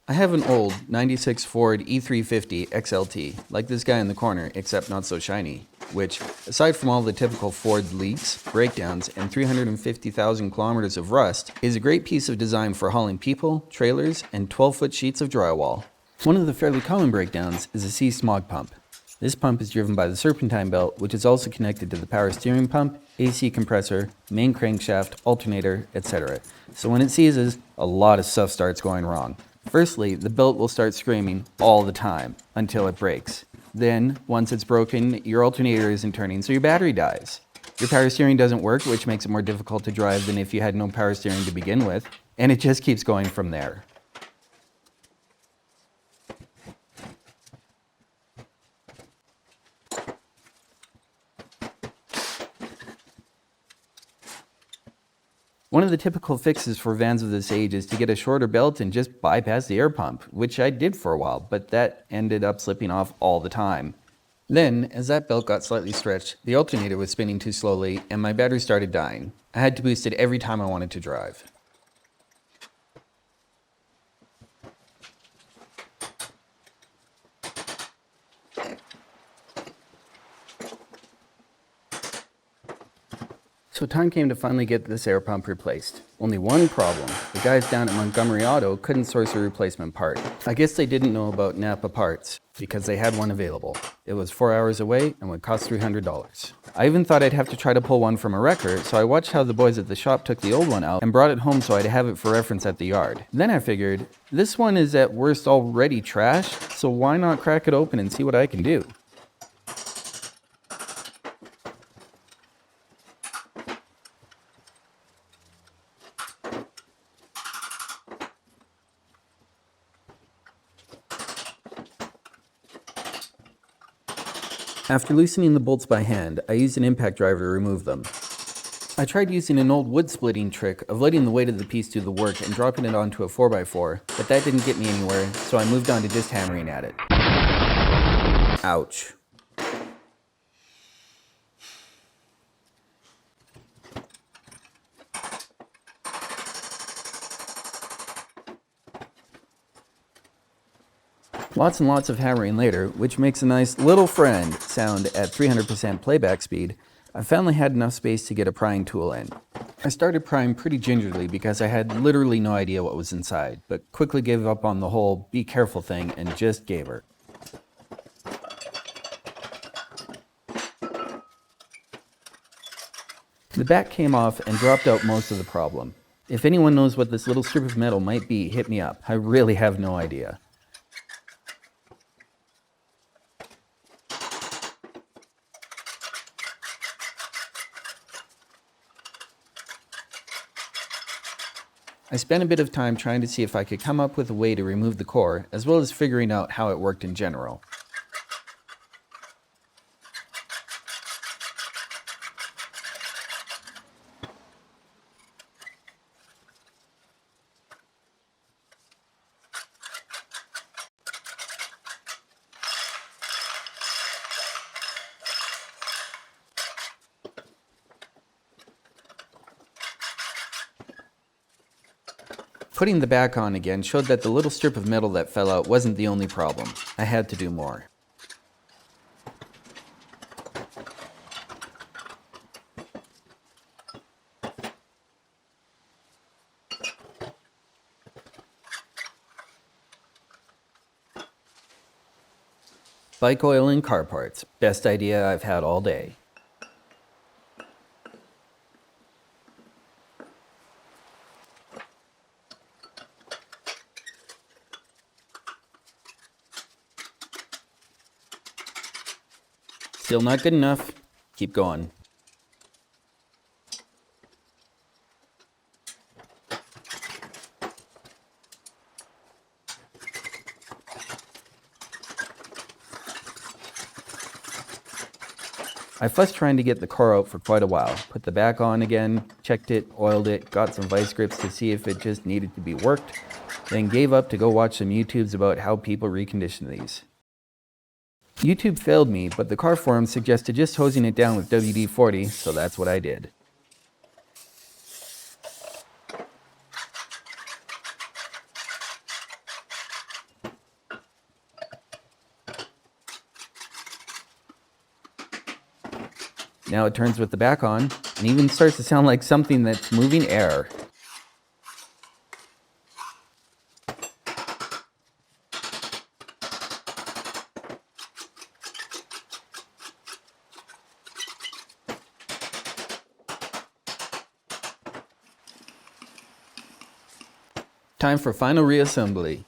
I have an old 96 Ford E350 XLT, like this guy in the corner, except not so shiny, which, aside from all the typical Ford leaks, breakdowns, and 350,000 kilometers of rust, is a great piece of design for hauling people, trailers, and 12-foot sheets of drywall. One of the fairly common breakdowns is a Smog pump. This pump is driven by the serpentine belt, which is also connected to the power steering pump, AC compressor, main crankshaft, alternator, etc. So when it seizes, a lot of stuff starts going wrong. Firstly, the belt will start screaming all the time until it breaks. Then, once it's broken, your alternator isn't turning, so your battery dies. Your power steering doesn't work, which makes it more difficult to drive than if you had no power steering to begin with, and it just keeps going from there. One of the typical fixes for vans of this age is to get a shorter belt and just bypass the air pump, which I did for a while, but that ended up slipping off all the time. Then, as that belt got slightly stretched, the alternator was spinning too slowly and my battery started dying. I had to boost it every time I wanted to drive. So time came to finally get this air pump replaced. Only one problem. The guys down at Montgomery Auto couldn't source a replacement part. I guess they didn't know about Napa parts, because they had one available. It was 4 hours away and would cost $300. I even thought I'd have to try to pull one from a wrecker, so I watched how the boys at the shop took the old one out and brought it home so I'd have it for reference at the yard. Then I figured, this one is at worst already trashed, so why not crack it open and see what I can do? After loosening the bolts by hand, I used an impact driver to remove them. I tried using an old wood splitting trick of letting the weight of the piece do the work and dropping it onto a 4x4, but that didn't get me anywhere, so I moved on to just hammering at it. Ouch. Lots and lots of hammering later, which makes a nice little friend sound at 300% playback speed, I finally had enough space to get a prying tool in. I started prying pretty gingerly because I had literally no idea what was inside, but quickly gave up on the whole be careful thing and just gave her. The back came off and dropped out most of the problem. If anyone knows what this little strip of metal might be, hit me up. I really have no idea. I spent a bit of time trying to see if I could come up with a way to remove the core, as well as figuring out how it worked in general. Putting the back on again showed that the little strip of metal that fell out wasn't the only problem. I had to do more. Bike oil and car parts. Best idea I've had all day. Still not good enough. Keep going. I fussed trying to get the core out for quite a while. Put the back on again, checked it, oiled it, got some vice grips to see if it just needed to be worked, then gave up to go watch some YouTubes about how people recondition these. YouTube failed me, but the car forums suggested just hosing it down with WD-40, so that's what I did. Now it turns with the back on, and even starts to sound like something that's moving air. Time for final reassembly.